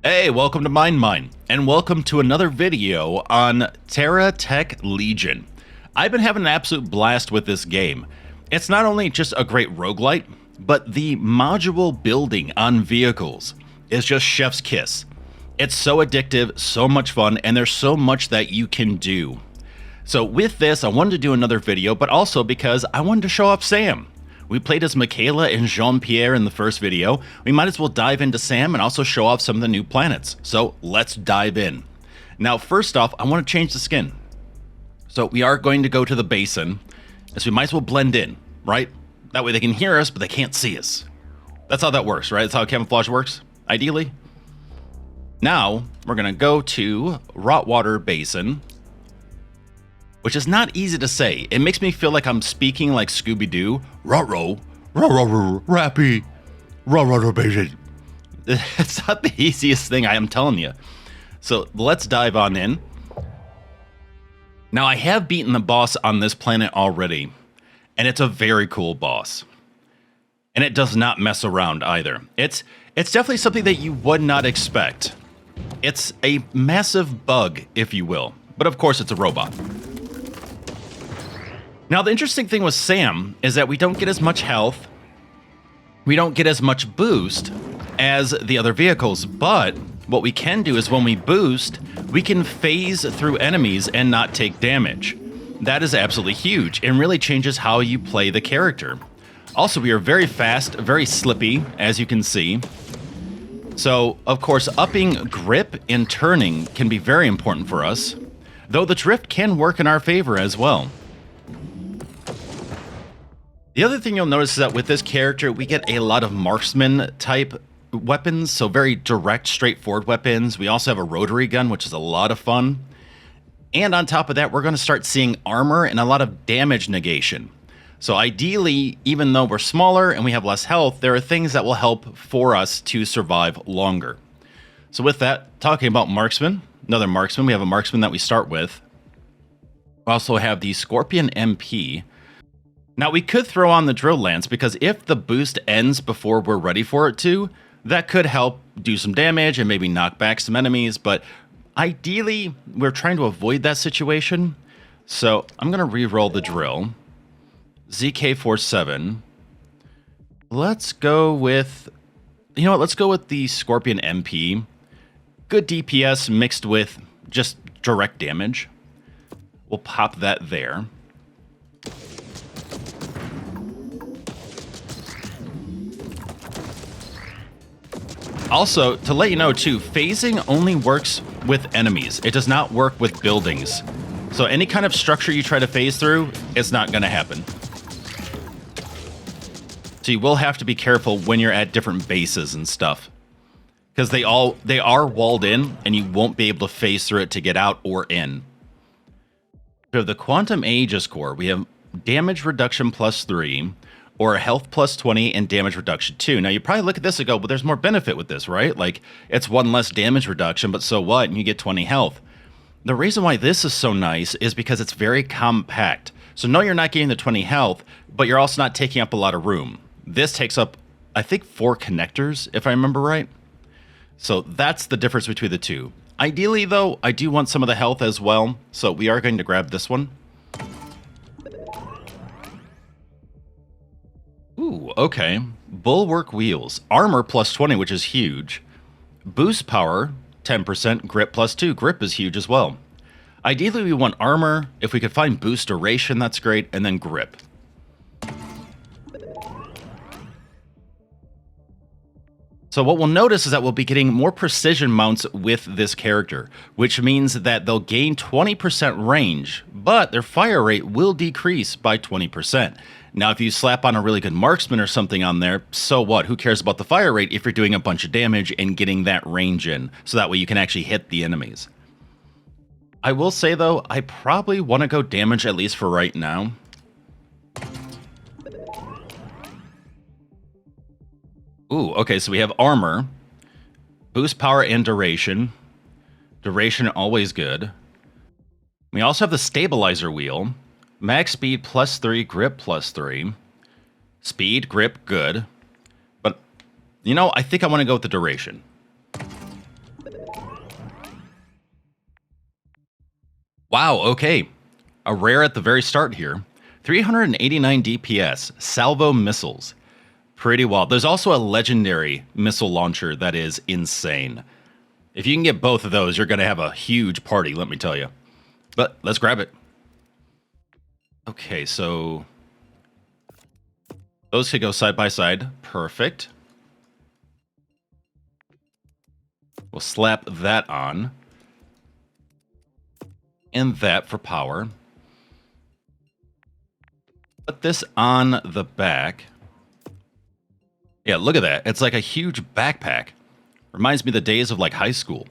Hey, welcome to MindMine, and welcome to another video on TerraTech Legion. I've been having an absolute blast with this game. It's not only just a great roguelite, but the module building on vehicles is just chef's kiss. It's so addictive, so much fun, and there's so much that you can do. So with this, I wanted to do another video, but also because I wanted to show off Sam. We played as Michaela and Jean-Pierre in the first video. We might as well dive into Sam and also show off some of the new planets. So let's dive in. Now, first off, I want to change the skin. So we are going to go to the basin, as we might as well blend in, right? That way they can hear us, but they can't see us. That's how that works, right? That's how camouflage works, ideally. Now, we're going to go to Rotwater Basin, which is not easy to say. It makes me feel like I'm speaking like Scooby-Doo. Ruh-roh, ruh-roh, rappy, Rotwater Basin. It's not the easiest thing, I am telling you. So let's dive on in. Now, I have beaten the boss on this planet already, and it's a very cool boss. And it does not mess around either. It's definitely something that you would not expect. It's a massive bug, if you will. But of course, it's a robot. Now, the interesting thing with Sam is that we don't get as much health, we don't get as much boost as the other vehicles, but what we can do is when we boost, we can phase through enemies and not take damage. That is absolutely huge and really changes how you play the character. Also, we are very fast, very slippy, as you can see. So, of course, upping grip and turning can be very important for us, though the drift can work in our favor as well. The other thing you'll notice is that with this character, we get a lot of Marksman type weapons, so very direct, straightforward weapons. We also have a rotary gun, which is a lot of fun. And on top of that, we're going to start seeing armor and a lot of damage negation. So ideally, even though we're smaller and we have less health, there are things that will help for us to survive longer. So with that, talking about Marksman, another Marksman, we have a Marksman that we start with. We also have the Scorpion MP. Now, we could throw on the drill lance because if the boost ends before we're ready for it to, that could help do some damage and maybe knock back some enemies, but ideally, we're trying to avoid that situation. So I'm going to re-roll the drill. ZK-47. Let's go with, you know what, let's go with the Scorpion MP. Good DPS mixed with just direct damage. We'll pop that there. Also, to let you know too, phasing only works with enemies. It does not work with buildings. So any kind of structure you try to phase through, it's not going to happen. So you will have to be careful when you're at different bases and stuff. Because they are walled in, and you won't be able to phase through it to get out or in. We have the Quantum Aegis Core. We have damage reduction +3. Or health +20 and damage reduction 2. Now, you probably look at this and go, well, there's more benefit with this, right? Like, it's one less damage reduction, but so what? And you get 20 health. The reason why this is so nice is because it's very compact. So no, you're not getting the 20 health, but you're also not taking up a lot of room. This takes up, I think, 4 connectors, if I remember right. So that's the difference between the two. Ideally, though, I do want some of the health as well. So we are going to grab this one. Ooh, okay. Bulwark wheels. Armor +20, which is huge. Boost power, 10%. Grip +2. Grip is huge as well. Ideally, we want armor. If we could find boost duration, that's great. And then grip. So what we'll notice is that we'll be getting more precision mounts with this character, which means that they'll gain 20% range, but their fire rate will decrease by 20%. Now, if you slap on a really good marksman or something on there, so what? Who cares about the fire rate if you're doing a bunch of damage and getting that range in, so that way you can actually hit the enemies. I will say, though, I probably want to go damage at least for right now. Ooh, okay, so we have armor, boost power and duration. Duration, always good. We also have the stabilizer wheel. Max speed +3, grip +3. Speed, grip, good. But, you know, I think I want to go with the duration. Wow, okay. A rare at the very start here. 389 DPS, salvo missiles. Pretty wild. There's also a legendary missile launcher that is insane. If you can get both of those, you're going to have a huge party, let me tell you. But let's grab it. Okay, so those could go side by side. Perfect. We'll slap that on. And that for power. Put this on the back. Yeah, look at that. It's like a huge backpack. Reminds me of the days of like high school.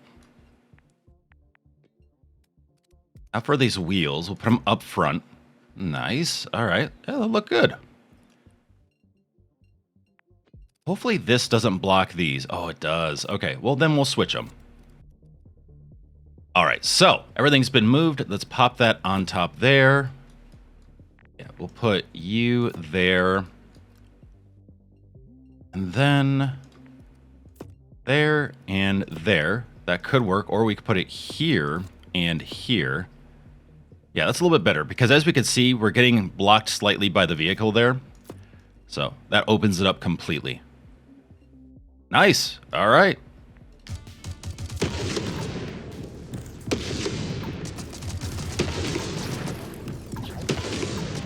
Now for these wheels, we'll put them up front. Nice. All right. Yeah, they'll look good. Hopefully this doesn't block these. Oh, it does. Okay, well then we'll switch them. All right, so everything's been moved. Let's pop that on top there. Yeah, we'll put you there. And then there and there. That could work, or we could put it here and here. Yeah, that's a little bit better, because as we can see, we're getting blocked slightly by the vehicle there. So that opens it up completely. Nice. All right.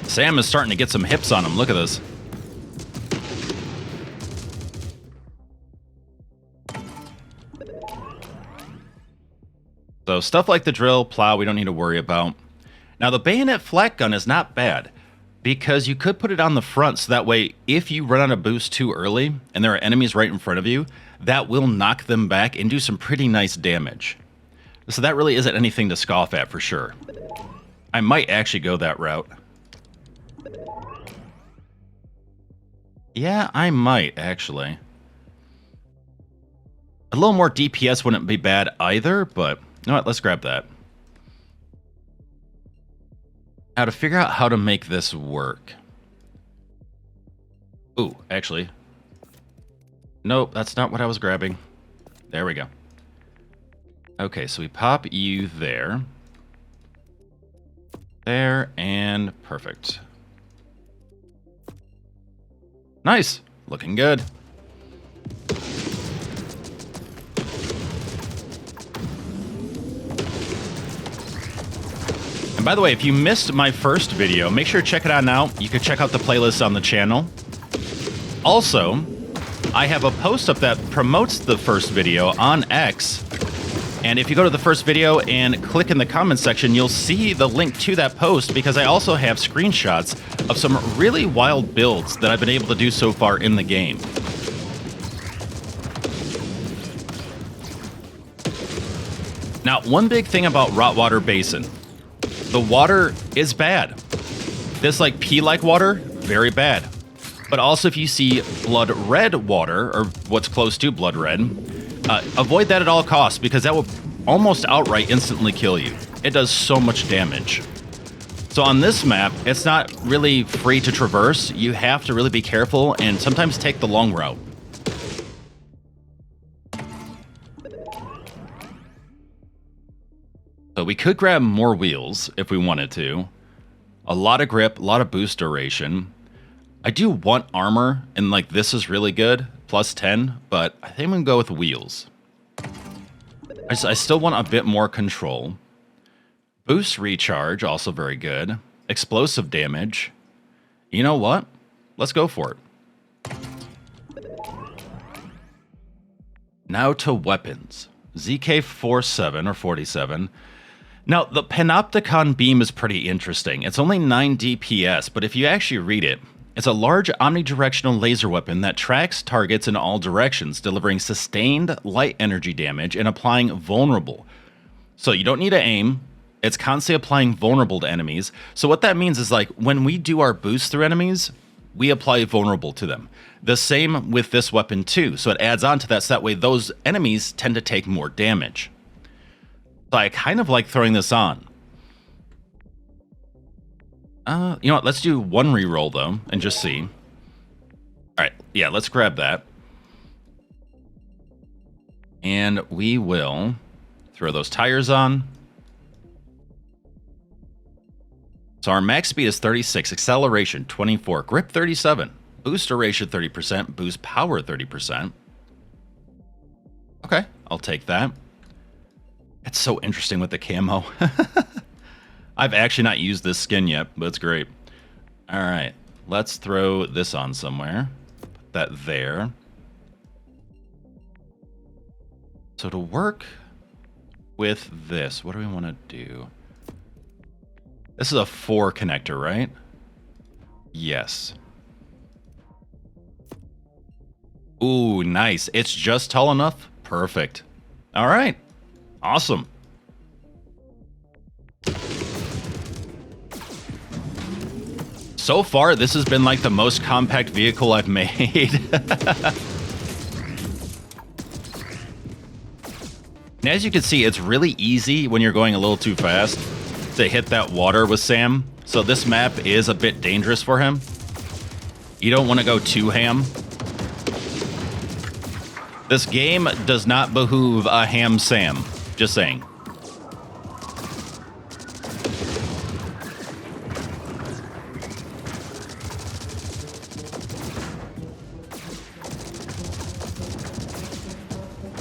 Sam is starting to get some hips on him. Look at this. So stuff like the drill, plow, we don't need to worry about. Now the bayonet flak gun is not bad, because you could put it on the front, so that way if you run out of boost too early and there are enemies right in front of you, that will knock them back and do some pretty nice damage. So that really isn't anything to scoff at for sure. I might actually go that route. Yeah, I might actually. A little more DPS wouldn't be bad either, but you know what, let's grab that. Now to figure out how to make this work. Ooh, actually. Nope, that's not what I was grabbing. There we go. Okay, so we pop you there. There, and perfect. Nice. Looking good. And by the way, if you missed my first video, make sure to check it out now. You can check out the playlist on the channel. Also, I have a post up that promotes the first video on X. And if you go to the first video and click in the comment section, you'll see the link to that post, because I also have screenshots of some really wild builds that I've been able to do so far in the game. Now, one big thing about Rotwater Basin, the water is bad. This like pea-like water, very bad. But also if you see blood red water, or what's close to blood red, avoid that at all costs, because that will almost outright instantly kill you. It does so much damage. So on this map, it's not really free to traverse. You have to really be careful and sometimes take the long route. So we could grab more wheels if we wanted to. A lot of grip, a lot of boost duration. I do want armor, and like this is really good, plus 10, but I think I'm gonna go with wheels. I still want a bit more control. Boost recharge, also very good. Explosive damage. You know what? Let's go for it. Now to weapons. ZK-47 or 47. Now, the Panopticon beam is pretty interesting. It's only 9 DPS, but if you actually read it, it's a large omnidirectional laser weapon that tracks targets in all directions, delivering sustained light energy damage and applying vulnerable. So you don't need to aim. It's constantly applying vulnerable to enemies. So what that means is, like, when we do our boost through enemies, we apply vulnerable to them. The same with this weapon too. So it adds on to that, so that way those enemies tend to take more damage. So I kind of like throwing this on. You know what? Let's do one reroll, though, and just see. All right. Yeah, let's grab that. And we will throw those tires on. So our max speed is 36, acceleration 24, grip 37, boost duration 30%, boost power 30%. Okay, I'll take that. It's so interesting with the camo. I've actually not used this skin yet, but it's great. All right, let's throw this on somewhere. Put that there. So to work with this, what do we want to do? This is a 4 connector, right? Yes. Ooh, nice. It's just tall enough? Perfect. All right. Awesome. So far, this has been like the most compact vehicle I've made. And as you can see, it's really easy when you're going a little too fast to hit that water with Sam. So this map is a bit dangerous for him. You don't want to go too ham. This game does not behoove a ham Sam. Just saying.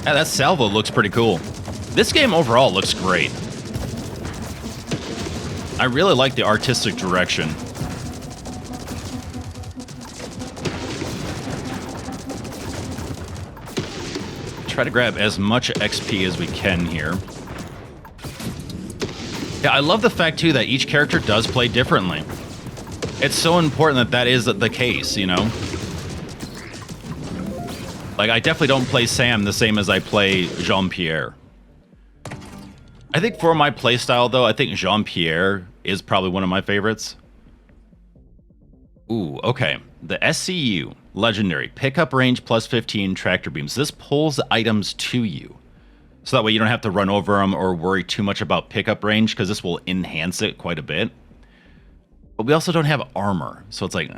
Yeah, that salvo looks pretty cool. This game overall looks great. I really like the artistic direction. Try to grab as much XP as we can here. Yeah, I love the fact, too, that each character does play differently. It's so important that that is the case, you know? Like, I definitely don't play Sam the same as I play Jean-Pierre. I think for my playstyle, though, I think Jean-Pierre is probably one of my favorites. Ooh, okay. The SCU, legendary, pickup range plus 15 tractor beams. This pulls items to you. So that way you don't have to run over them or worry too much about pickup range, because this will enhance it quite a bit. But we also don't have armor, so it's like,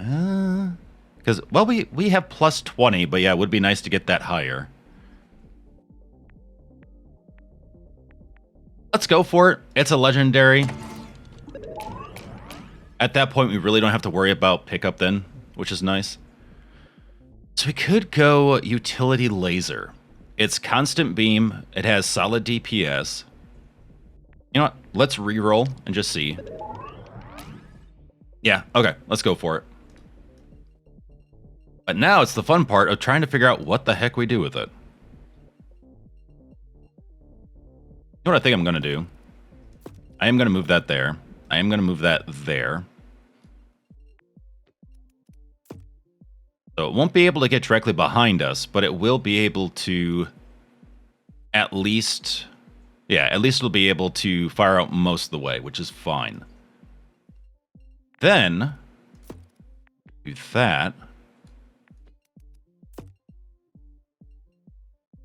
because, well, we have plus 20, but yeah, it would be nice to get that higher. Let's go for it. It's a legendary. At that point, we really don't have to worry about pickup then, which is nice. So we could go utility laser. It's constant beam. It has solid DPS. You know what? Let's reroll and just see. Yeah, okay. Let's go for it. But now it's the fun part of trying to figure out what the heck we do with it. You know what I think I'm going to do? I am going to move that there. I am going to move that there. So it won't be able to get directly behind us, but it will be able to at least... Yeah, at least it'll be able to fire out most of the way, which is fine. Then, do that.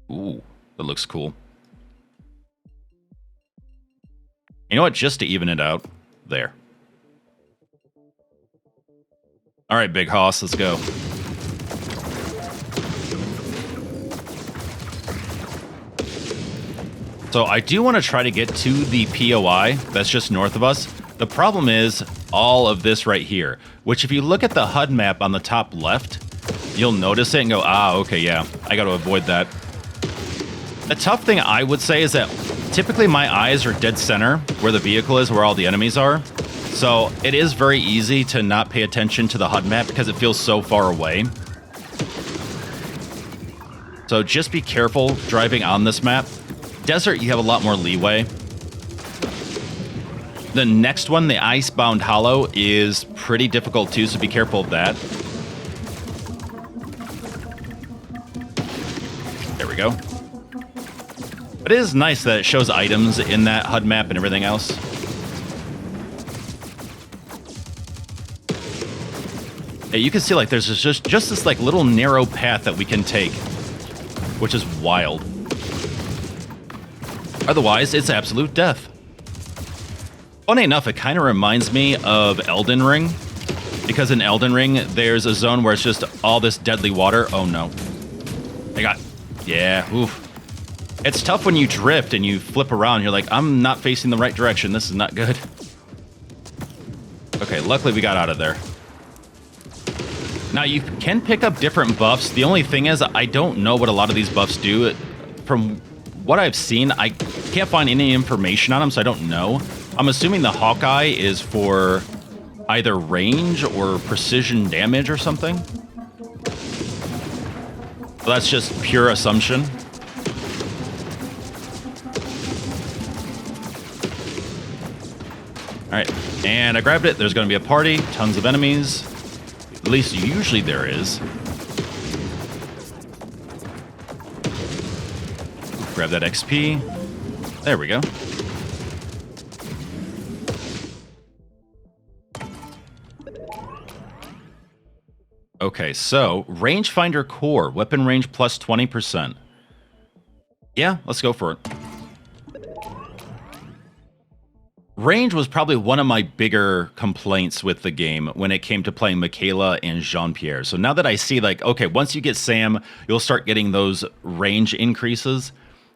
Ooh, that looks cool. You know what? Just to even it out. There. All right, big hoss, let's go. So I do want to try to get to the POI that's just north of us. The problem is all of this right here, which if you look at the HUD map on the top left, you'll notice it and go, ah, okay, yeah, I got to avoid that. The tough thing I would say is that typically my eyes are dead center where the vehicle is, where all the enemies are. So it is very easy to not pay attention to the HUD map because it feels so far away. So just be careful driving on this map. Desert, you have a lot more leeway. The next one, the Icebound Hollow, is pretty difficult too, so be careful of that. There we go. But it is nice that it shows items in that HUD map and everything else. Yeah, you can see like there's just this like little narrow path that we can take, which is wild. Otherwise, it's absolute death. Funny enough, it kind of reminds me of Elden Ring, because in Elden Ring, there's a zone where it's just all this deadly water. Oh no. I got... Yeah, oof. It's tough when you drift and you flip around. You're like, I'm not facing the right direction. This is not good. Okay, luckily we got out of there. Now, you can pick up different buffs. The only thing is, I don't know what a lot of these buffs do. From what I've seen, I can't find any information on them, so I don't know. I'm assuming the Hawkeye is for either range or precision damage or something. Well, that's just pure assumption. All right, and I grabbed it. There's going to be a party, tons of enemies. At least usually there is. Grab that XP. There we go. Okay, so rangefinder core, weapon range plus 20%. Yeah, let's go for it. Range was probably one of my bigger complaints with the game when it came to playing Michaela and Jean-Pierre. So now that I see, like, okay, once you get Sam, you'll start getting those range increases.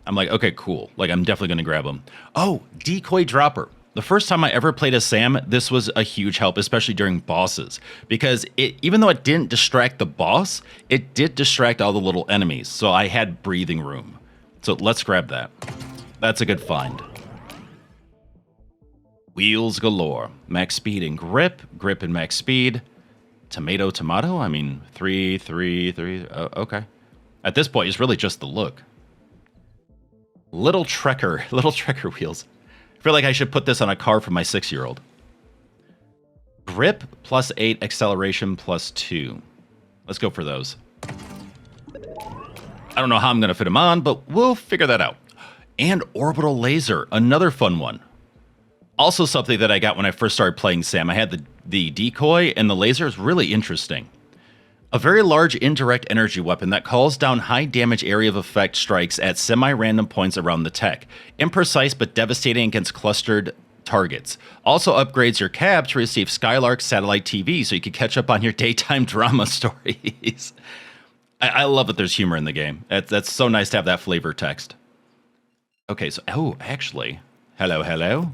I'm like, okay, cool. Like, I'm definitely going to grab them. Oh, decoy dropper. The first time I ever played as Sam, this was a huge help, especially during bosses. Because even though it didn't distract the boss, it did distract all the little enemies. So I had breathing room. So let's grab that. That's a good find. Wheels galore. Max speed and grip. Grip and max speed. Tomato, tomato? I mean, 3, 3, 3. Okay. At this point, it's really just the look. Little Trekker wheels. I feel like I should put this on a car for my 6-year-old. Grip plus 8, acceleration plus 2. Let's go for those. I don't know how I'm going to fit them on, but we'll figure that out. And orbital laser, another fun one. Also something that I got when I first started playing Sam. I had the decoy, and the laser is really interesting. A very large indirect energy weapon that calls down high damage area of effect strikes at semi-random points around the tech. Imprecise but devastating against clustered targets. Also upgrades your cab to receive Skylark satellite TV so you can catch up on your daytime drama stories. I love that there's humor in the game. That's so nice to have that flavor text. Okay, so, oh, actually, hello.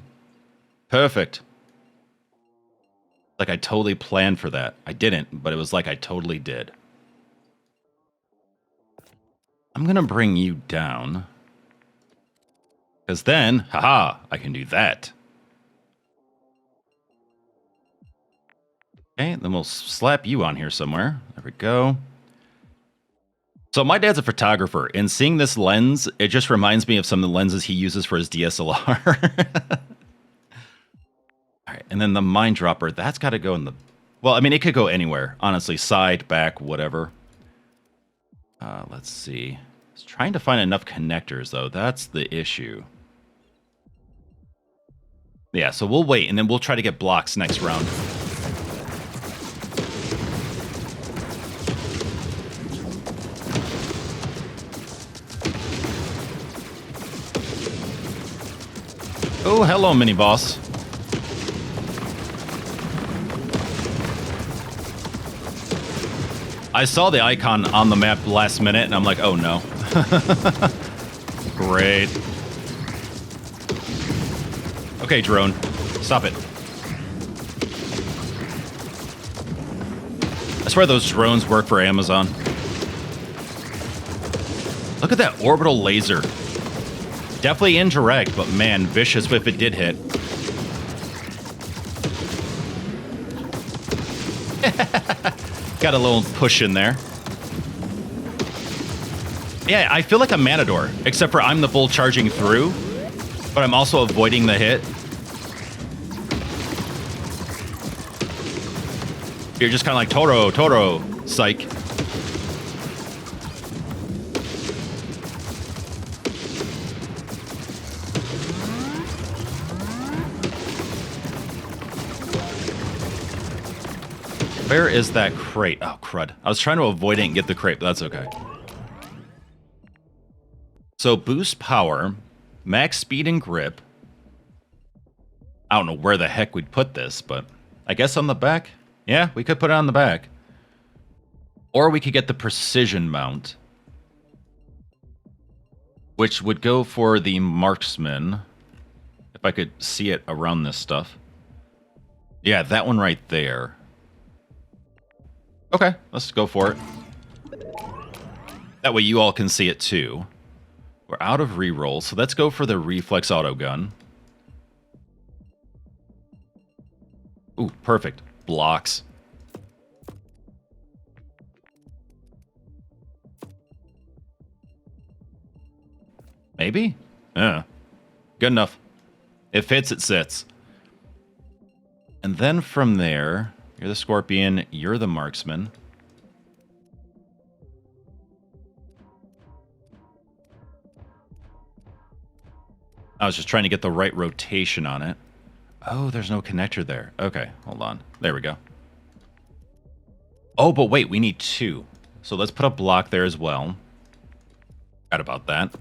Perfect. Like I totally planned for that. I didn't, but it was like I totally did. I'm going to bring you down. Because then, haha, I can do that. Okay, then we'll slap you on here somewhere. There we go. So my dad's a photographer, and seeing this lens, it just reminds me of some of the lenses he uses for his DSLR. All right, and then the mine dropper, that's got to go in the... Well, I mean, it could go anywhere, honestly. Side, back, whatever. Let's see. I was trying to find enough connectors, though. That's the issue. Yeah, so we'll wait, and then we'll try to get blocks next round. Oh, hello, mini-boss. I saw the icon on the map last minute, and I'm like, oh no. Great. Okay, drone. Stop it. I swear those drones work for Amazon. Look at that orbital laser. Definitely indirect, but man, vicious if it did hit. Got a little push in there. Yeah, I feel like a matador, except for I'm the bull charging through, but I'm also avoiding the hit. You're just kind of like Toro, psych. Where is that crate? Oh, crud. I was trying to avoid it and get the crate, but that's okay. So boost power, max speed and grip. I don't know where the heck we'd put this, but I guess on the back? Yeah, we could put it on the back. Or we could get the precision mount, which would go for the Marksman. If I could see it around this stuff. Yeah, that one right there. Okay, let's go for it. That way you all can see it too. We're out of reroll, so let's go for the reflex auto gun. Ooh, perfect. Blocks. Maybe? Yeah. Good enough. It fits, it sits. And then from there, you're the Scorpion, you're the Marksman. I was just trying to get the right rotation on it. Oh, there's no connector there. Okay, hold on. There we go. Oh, but wait, we need 2. So let's put a block there as well. Forgot about that.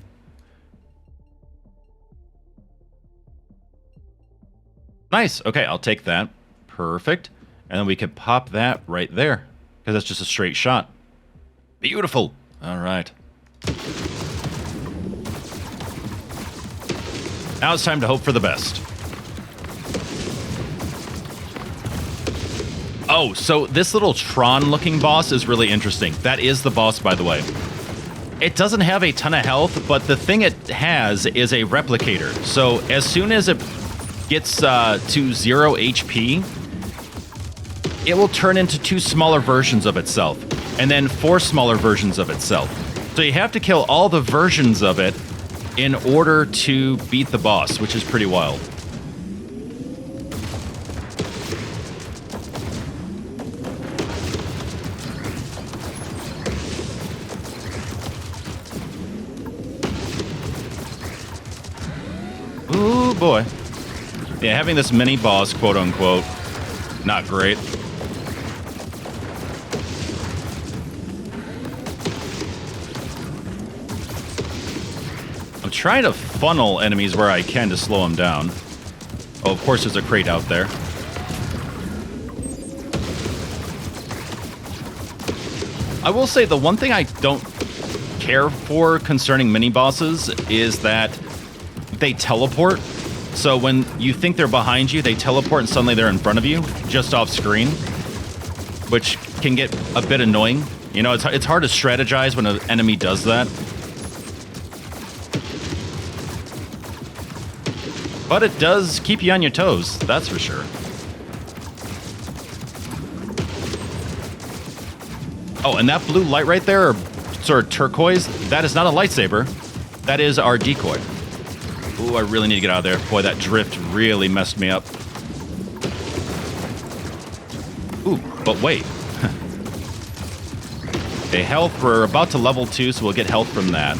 Nice. Okay, I'll take that. Perfect. And then we can pop that right there, because that's just a straight shot. Beautiful. All right. Now it's time to hope for the best. Oh, so this little Tron-looking boss is really interesting. That is the boss, by the way. It doesn't have a ton of health, but the thing it has is a replicator. So as soon as it gets to 0 HP, it will turn into 2 smaller versions of itself, and then 4 smaller versions of itself. So you have to kill all the versions of it in order to beat the boss, which is pretty wild. Ooh, boy. Yeah, having this mini boss, quote unquote, not great. I'm trying to funnel enemies where I can to slow them down. Oh, of course there's a crate out there. I will say the one thing I don't care for concerning mini bosses is that they teleport. So when you think they're behind you, they teleport and suddenly they're in front of you, just off screen, which can get a bit annoying. You know, it's hard to strategize when an enemy does that. But it does keep you on your toes, that's for sure. Oh, and that blue light right there, or sort of turquoise, that is not a lightsaber. That is our decoy. Ooh, I really need to get out of there. Boy, that drift really messed me up. Ooh, but wait. Okay, health, we're about to level 2, so we'll get health from that.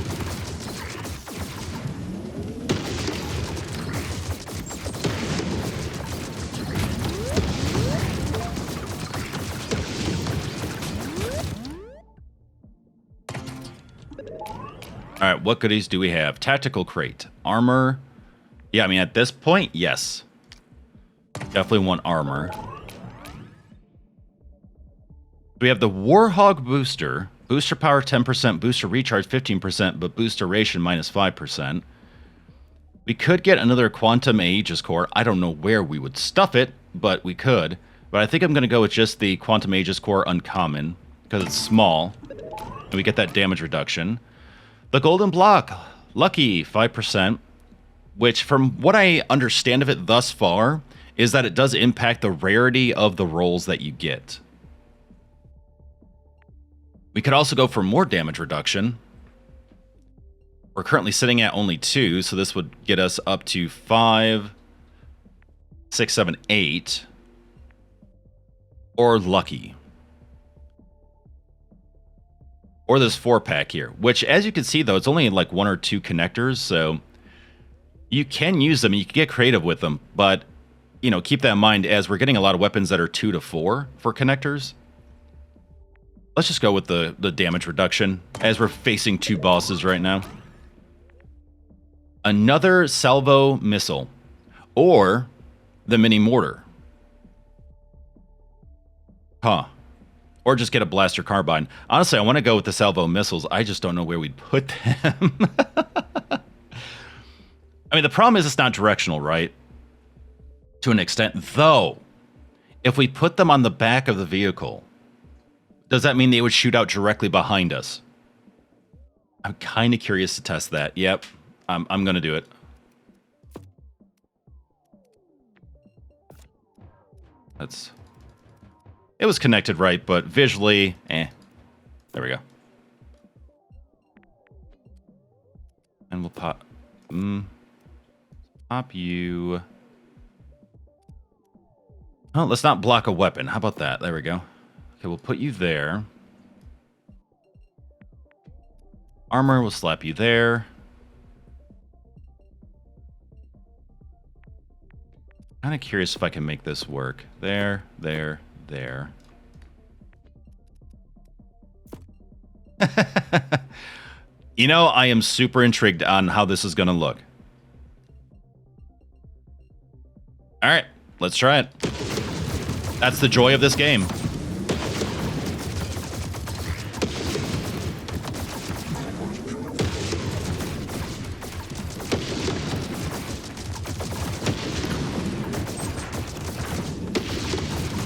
All right, what goodies do we have? Tactical crate, armor. Yeah, I mean, at this point, yes. Definitely want armor. We have the Warhog booster. Booster power 10%, booster recharge 15%, but boost duration minus 5%. We could get another Quantum Aegis core. I don't know where we would stuff it, but we could. But I think I'm going to go with just the Quantum Aegis core uncommon, because it's small, and we get that damage reduction. The golden block, lucky 5%, which from what I understand of it thus far, is that it does impact the rarity of the rolls that you get. We could also go for more damage reduction. We're currently sitting at only 2, so this would get us up to 5, 6, 7, 8. Or lucky. Or this 4-pack here, which, as you can see, though, it's only like 1 or 2 connectors, so you can use them, and you can get creative with them, but, you know, keep that in mind as we're getting a lot of weapons that are 2 to 4 for connectors. Let's just go with the damage reduction, as we're facing 2 bosses right now. Another salvo missile, or the mini mortar. Huh. Or just get a blaster carbine. Honestly, I want to go with the salvo missiles. I just don't know where we'd put them. I mean, the problem is it's not directional, right? To an extent. Though, if we put them on the back of the vehicle, does that mean they would shoot out directly behind us? I'm kind of curious to test that. Yep, I'm going to do it. It was connected right, but visually, There we go. And we'll pop you. Oh, let's not block a weapon. How about that? There we go. Okay, we'll put you there. Armor, we'll slap you there. Kind of curious if I can make this work. There. You know, I am super intrigued on how this is going to look. All right, let's try it. That's the joy of this game.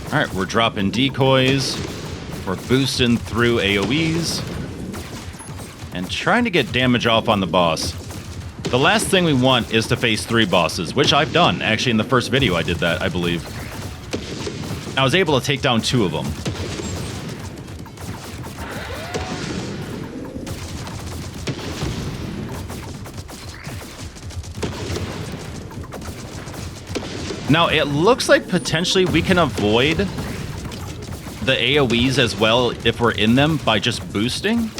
All right, we're dropping decoys. We're boosting through AoEs. And trying to get damage off on the boss. The last thing we want is to face 3 bosses, which I've done. Actually, in the first video I did that, I believe. I was able to take down 2 of them. Now, it looks like potentially we can avoid the AoEs as well if we're in them by just boosting.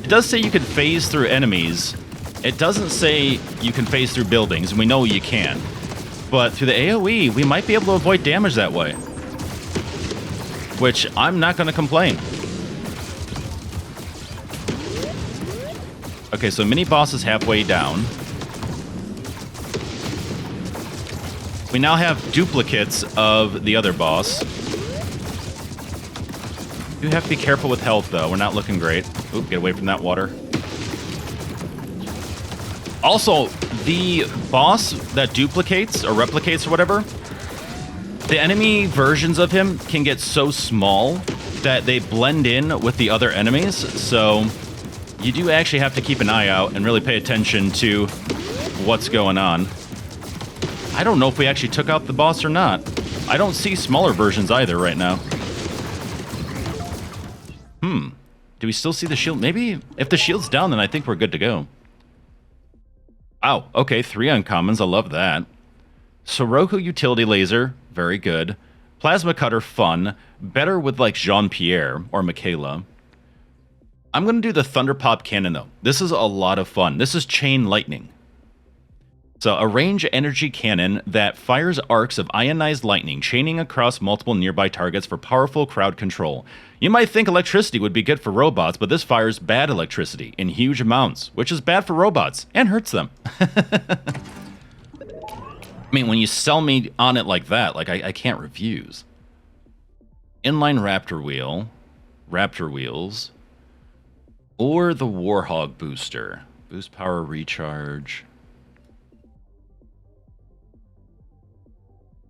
It does say you can phase through enemies. It doesn't say you can phase through buildings, and we know you can. But through the AoE, we might be able to avoid damage that way. Which, I'm not going to complain. Okay, so mini-boss is halfway down. We now have duplicates of the other boss. You have to be careful with health, though. We're not looking great. Oop, get away from that water. Also, the boss that duplicates or replicates or whatever, the enemy versions of him can get so small that they blend in with the other enemies. So you do actually have to keep an eye out and really pay attention to what's going on. I don't know if we actually took out the boss or not. I don't see smaller versions either right now. Do we still see the shield? Maybe if the shield's down, then I think we're good to go. Oh, okay, 3 uncommons. I love that. Sirocco utility laser, very good. Plasma cutter, fun. Better with like Jean-Pierre or Michaela. I'm going to do the Thunder Pop cannon, though. This is a lot of fun. This is chain lightning. So, a range energy cannon that fires arcs of ionized lightning, chaining across multiple nearby targets for powerful crowd control. You might think electricity would be good for robots, but this fires bad electricity in huge amounts, which is bad for robots and hurts them. I mean, when you sell me on it like that, like I can't refuse. Inline Raptor wheels, or the Warhog booster. Boost power recharge.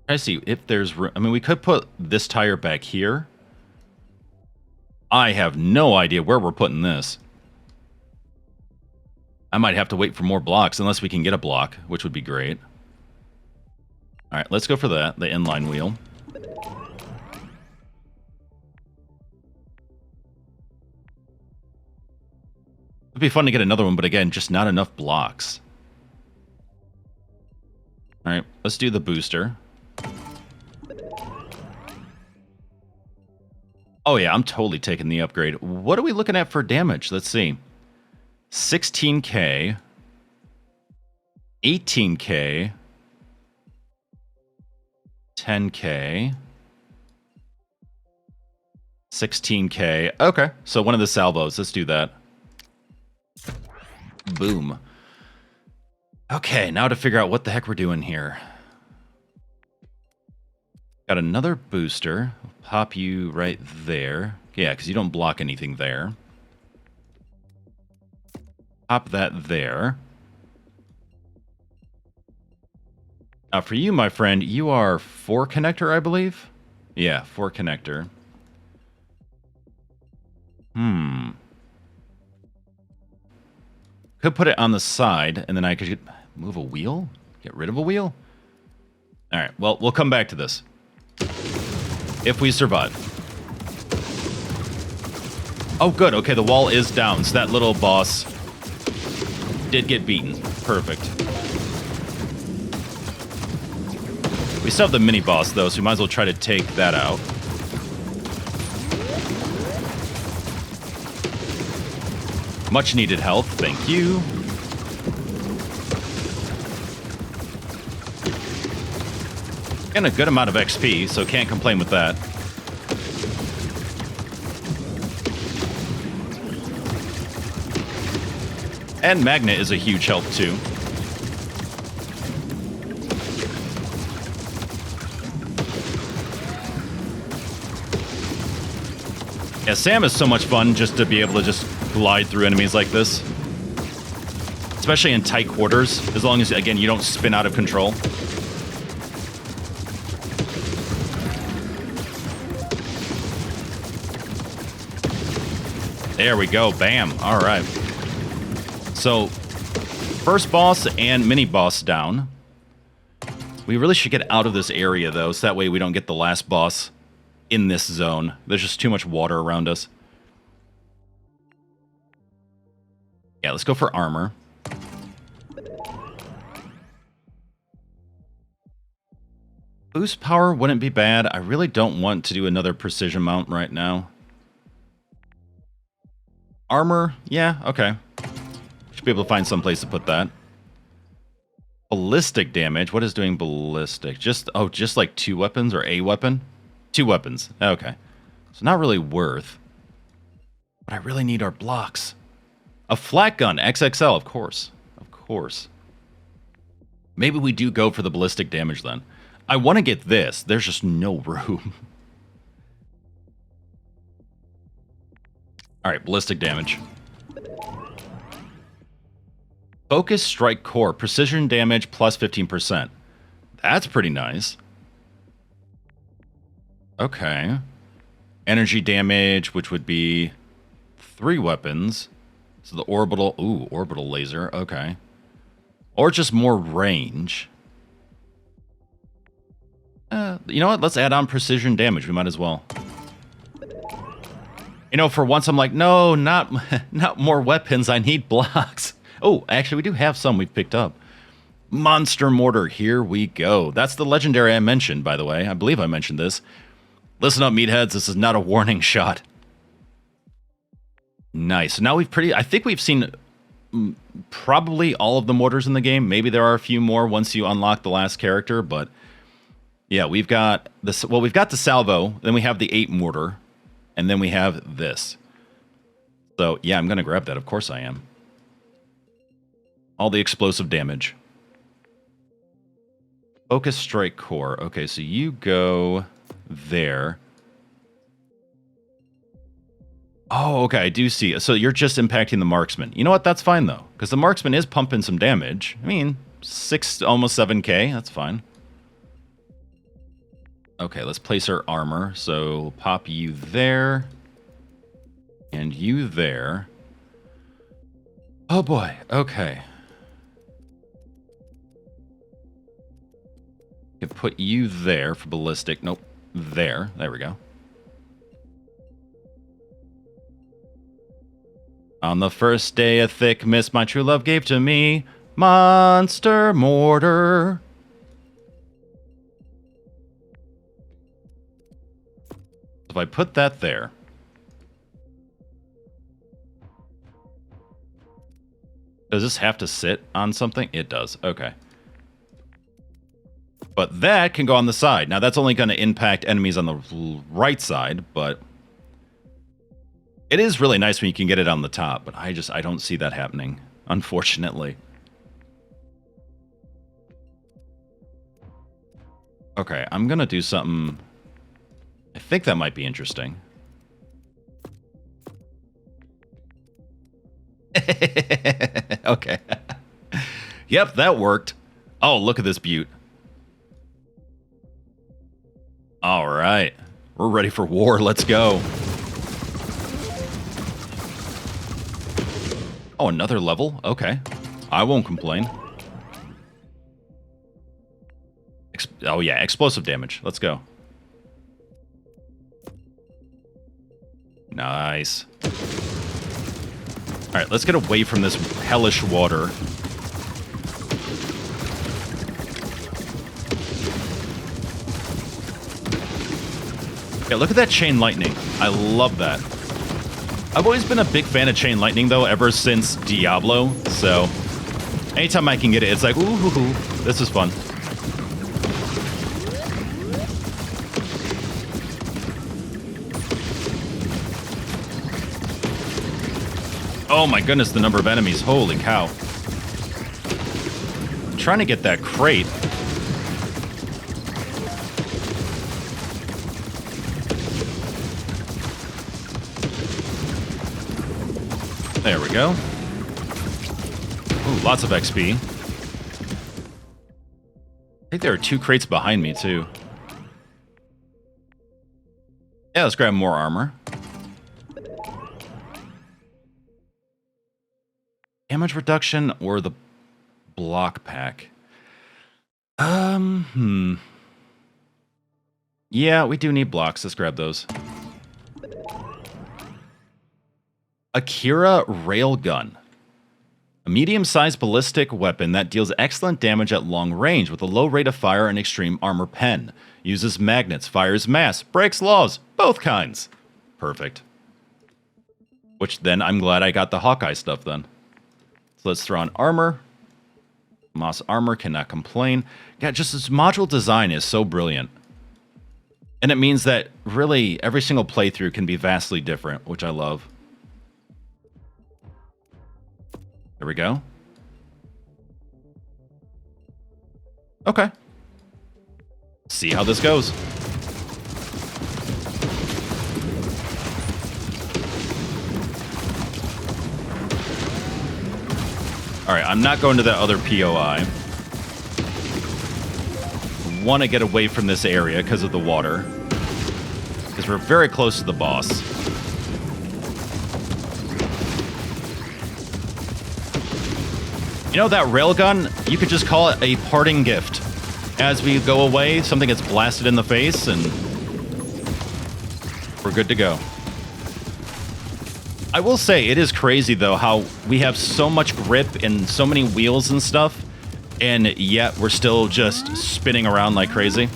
I see if there's room. I mean, we could put this tire back here. I have no idea where we're putting this. I might have to wait for more blocks unless we can get a block, which would be great. All right, let's go for that, the inline wheel. It'd be fun to get another one, but again, just not enough blocks. All right, let's do the booster. Oh yeah, I'm totally taking the upgrade. What are we looking at for damage? Let's see. 16k. 18k. 10k. 16k. Okay, so one of the salvos. Let's do that. Boom. Okay, now to figure out what the heck we're doing here. Got another booster. Pop you right there. Yeah, because you don't block anything there. Pop that there. Now for you, my friend, you are 4 connector, I believe? Yeah, 4 connector. Could put it on the side, and then I could move a wheel? Get rid of a wheel? Alright, well, we'll come back to this. If we survive. Oh, good. Okay, the wall is down, so that little boss did get beaten. Perfect. We still have the mini-boss, though, so we might as well try to take that out. Much needed health, thank you. And a good amount of XP, so can't complain with that. And Magnet is a huge help, too. Yeah, Sam is so much fun just to be able to just glide through enemies like this. Especially in tight quarters, as long as, again, you don't spin out of control. There we go, bam, all right. So, first boss and mini-boss down. We really should get out of this area, though, so that way we don't get the last boss in this zone. There's just too much water around us. Yeah, let's go for armor. Boost power wouldn't be bad. I really don't want to do another precision mount right now. Armor, yeah, okay. Should be able to find some place to put that. Ballistic damage. What is doing ballistic? Just like 2 weapons or a weapon? 2 weapons. Okay. So not really worth. But I really need our blocks. A flat gun, XXL, of course. Of course. Maybe we do go for the ballistic damage then. I want to get this. There's just no room. All right, ballistic damage. Focus strike core. Precision damage plus 15%. That's pretty nice. Okay. Energy damage, which would be 3 weapons. So the orbital... Ooh, orbital laser. Okay. Or just more range. You know what? Let's add on precision damage. We might as well. You know, for once I'm like, no, not more weapons. I need blocks. Oh, actually, we do have some we've picked up. Monster Mortar. Here we go. That's the legendary I mentioned, by the way. I believe I mentioned this. Listen up, meatheads. This is not a warning shot. Nice. Now I think we've seen probably all of the mortars in the game. Maybe there are a few more once you unlock the last character, but yeah, we've got this. Well, we've got the salvo, then we have the 8 mortar, and then we have this. So yeah, I'm going to grab that. Of course I am. All the explosive damage. Focus strike core. Okay, so you go there. Oh, okay, I do see. So you're just impacting the Marksman. You know what? That's fine, though, because the Marksman is pumping some damage. I mean, 6, almost 7k. That's fine. Okay, let's place our armor. So pop you there. And you there. Oh, boy. Okay. Can put you there for ballistic. Nope. There. There we go. On the first day of thick mist, my true love gave to me monster mortar. If I put that there, does this have to sit on something? It does. Okay. But that can go on the side. Now, that's only going to impact enemies on the right side, but it is really nice when you can get it on the top, but I don't see that happening, unfortunately. Okay, I'm gonna do something. I think that might be interesting. Okay. Yep, that worked. Oh, look at this beaut. All right. We're ready for war. Let's go. Oh, another level? Okay. I won't complain. Oh, yeah. Explosive damage. Let's go. Nice. All right, let's get away from this hellish water. Yeah, look at that chain lightning. I love that. I've always been a big fan of chain lightning, though, ever since Diablo. So anytime I can get it, it's like, ooh, this is fun. Oh my goodness, the number of enemies. Holy cow. I'm trying to get that crate. There we go. Ooh, lots of XP. I think there are 2 crates behind me, too. Yeah, let's grab more armor. Damage reduction or the block pack? Yeah, we do need blocks. Let's grab those. Akira Railgun. A medium-sized ballistic weapon that deals excellent damage at long range with a low rate of fire and extreme armor pen. Uses magnets, fires mass, breaks laws, both kinds. Perfect. Which then I'm glad I got the Hawkeye stuff then. So let's throw on armor. Moss armor, cannot complain. Yeah, just this module design is so brilliant. And it means that really every single playthrough can be vastly different, which I love. There we go. Okay. See how this goes. Alright, I'm not going to that other POI. Want to get away from this area because of the water. Because we're very close to the boss. You know, that railgun, you could just call it a parting gift. As we go away, something gets blasted in the face, and we're good to go. I will say, it is crazy, though, how we have so much grip and so many wheels and stuff, and yet we're still just spinning around like crazy.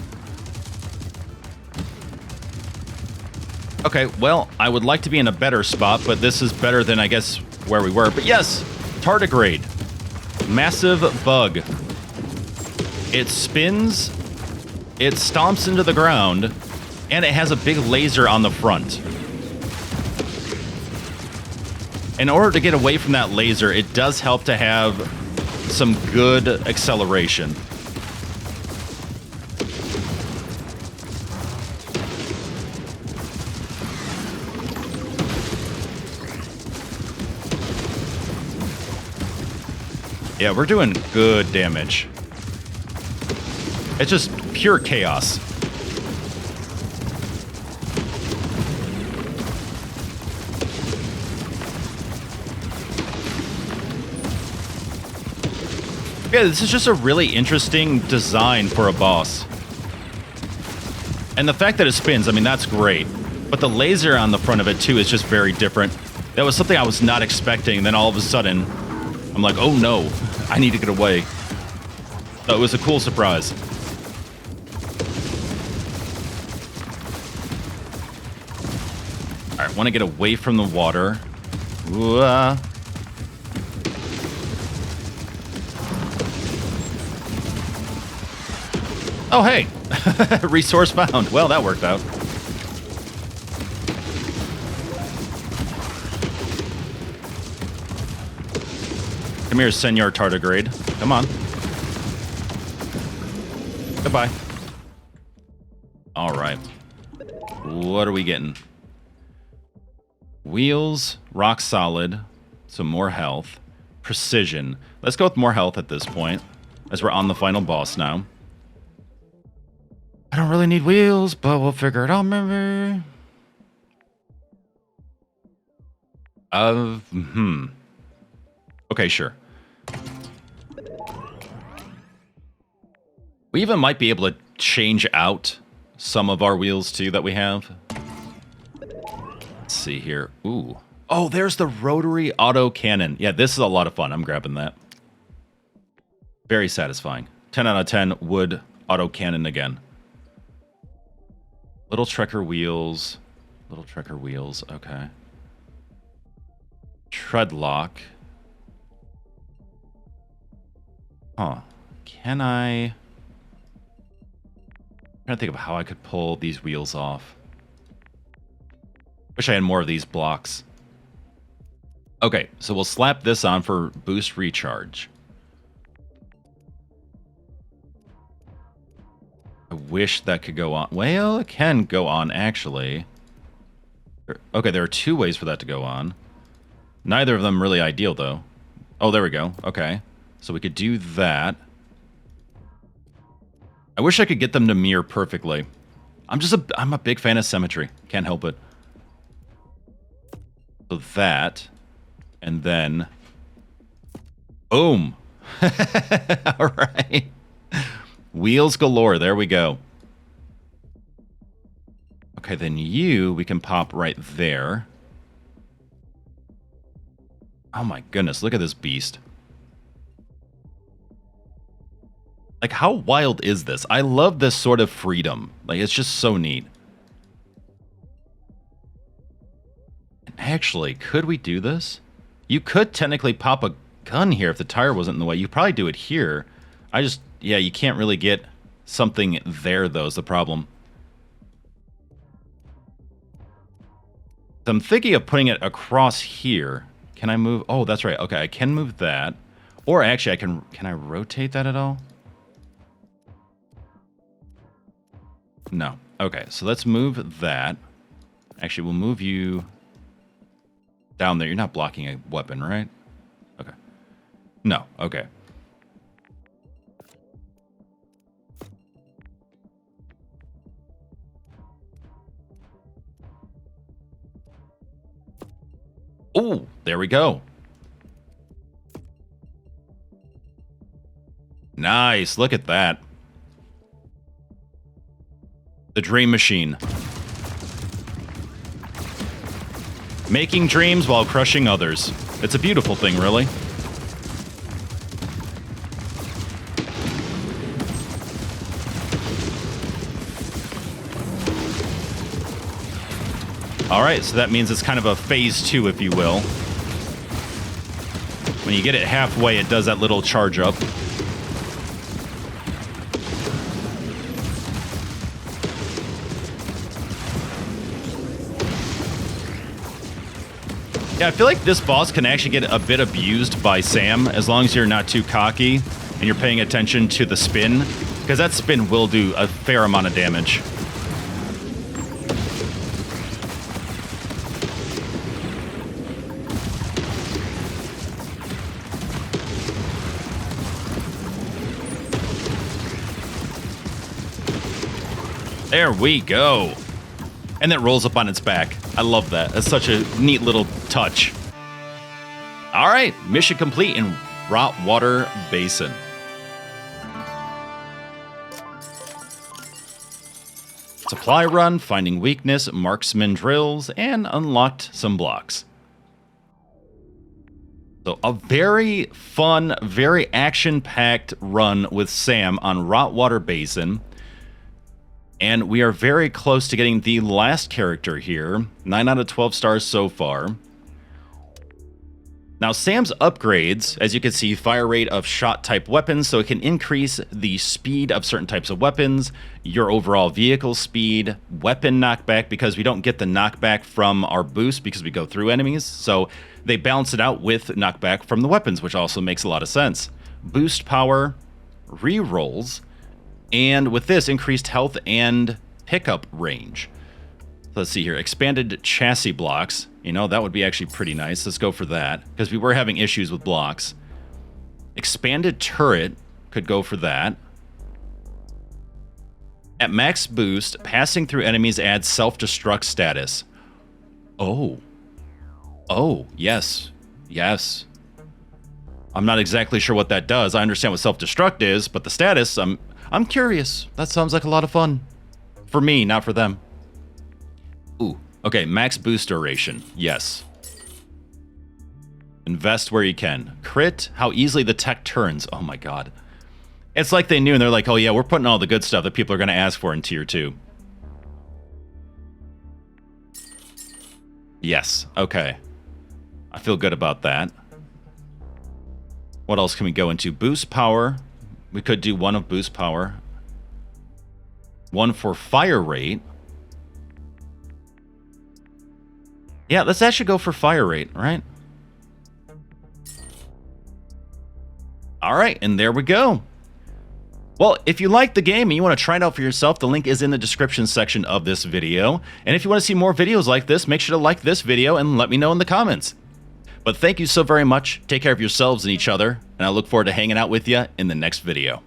Okay, well, I would like to be in a better spot, but this is better than, I guess, where we were. But yes, tardigrade. Massive bug. It spins, it stomps into the ground, and it has a big laser on the front. In order to get away from that laser, it does help to have some good acceleration. Yeah, we're doing good damage. It's just pure chaos. Yeah, this is just a really interesting design for a boss. And the fact that it spins, I mean, that's great. But the laser on the front of it, too, is just very different. That was something I was not expecting. Then all of a sudden, I'm like, oh no, I need to get away. So it was a cool surprise. Alright, want to get away from the water. Ooh, Oh, hey! Resource found. Well, that worked out. Come here, Senor Tardigrade. Come on. Goodbye. All right. What are we getting? Wheels, rock solid, some more health, precision. Let's go with more health at this point, as we're on the final boss now. I don't really need wheels, but we'll figure it out, maybe. Okay, sure. We even might be able to change out some of our wheels, too, that we have. Let's see here. Ooh. Oh, there's the rotary auto cannon. Yeah, this is a lot of fun. I'm grabbing that. Very satisfying. 10 out of 10 wood auto cannon again. Little trekker wheels. Little trekker wheels. Okay. Tread lock. Huh. Can I... I'm trying to think of how I could pull these wheels off. Wish I had more of these blocks. Okay, so we'll slap this on for boost recharge. I wish that could go on. Well, it can go on, actually. Okay, there are two ways for that to go on. Neither of them really ideal, though. Oh, there we go. Okay. So we could do that. I wish I could get them to mirror perfectly. I'm a big fan of symmetry. Can't help it. So that, and then, boom. All right. Wheels galore. There we go. Okay, then we can pop right there. Oh my goodness, look at this beast. Like, how wild is this? I love this sort of freedom. Like, it's just so neat. Actually, could we do this? You could technically pop a gun here if the tire wasn't in the way. You probably do it here. Yeah, you can't really get something there, though, is the problem. So I'm thinking of putting it across here. Can I move? Oh, that's right. Okay, I can move that. Or actually, can I rotate that at all? No. Okay, so let's move that. Actually, we'll move you down there. You're not blocking a weapon, right? Okay. No. Okay. Oh, there we go. Nice. Look at that. The dream machine. Making dreams while crushing others. It's a beautiful thing, really. Alright, so that means it's kind of a phase 2, if you will. When you get it halfway, it does that little charge up. Yeah, I feel like this boss can actually get a bit abused by Sam, as long as you're not too cocky and you're paying attention to the spin, because that spin will do a fair amount of damage. There we go. And then rolls up on its back. I love that. That's such a neat little touch. All right, mission complete in Rotwater Basin. Supply run, finding weakness, marksman drills, and unlocked some blocks. So a very fun, very action-packed run with Sam on Rotwater Basin. And we are very close to getting the last character here. 9 out of 12 stars so far. Now, Sam's upgrades, as you can see, fire rate of shot-type weapons, so it can increase the speed of certain types of weapons, your overall vehicle speed, weapon knockback, because we don't get the knockback from our boost because we go through enemies, so they balance it out with knockback from the weapons, which also makes a lot of sense. Boost power, re-rolls, and with this, increased health and pickup range. Let's see here. Expanded chassis blocks. You know, that would be actually pretty nice. Let's go for that, because we were having issues with blocks. Expanded turret. Could go for that. At max boost, passing through enemies adds self-destruct status. Oh. Oh, yes. Yes. I'm not exactly sure what that does. I understand what self-destruct is, but the status, I'm curious. That sounds like a lot of fun. For me, not for them. Ooh. Okay, max boost duration. Yes. Invest where you can. Crit, how easily the tech turns. Oh my god. It's like they knew, and they're like, oh yeah, we're putting all the good stuff that people are going to ask for in Tier 2. Yes, okay. I feel good about that. What else can we go into? Boost power. We could do one of boost power. One for fire rate. Yeah, let's actually go for fire rate, right? All right, and there we go. Well, if you like the game and you want to try it out for yourself, the link is in the description section of this video. And if you want to see more videos like this, make sure to like this video and let me know in the comments. But thank you so very much. Take care of yourselves and each other, and I look forward to hanging out with you in the next video.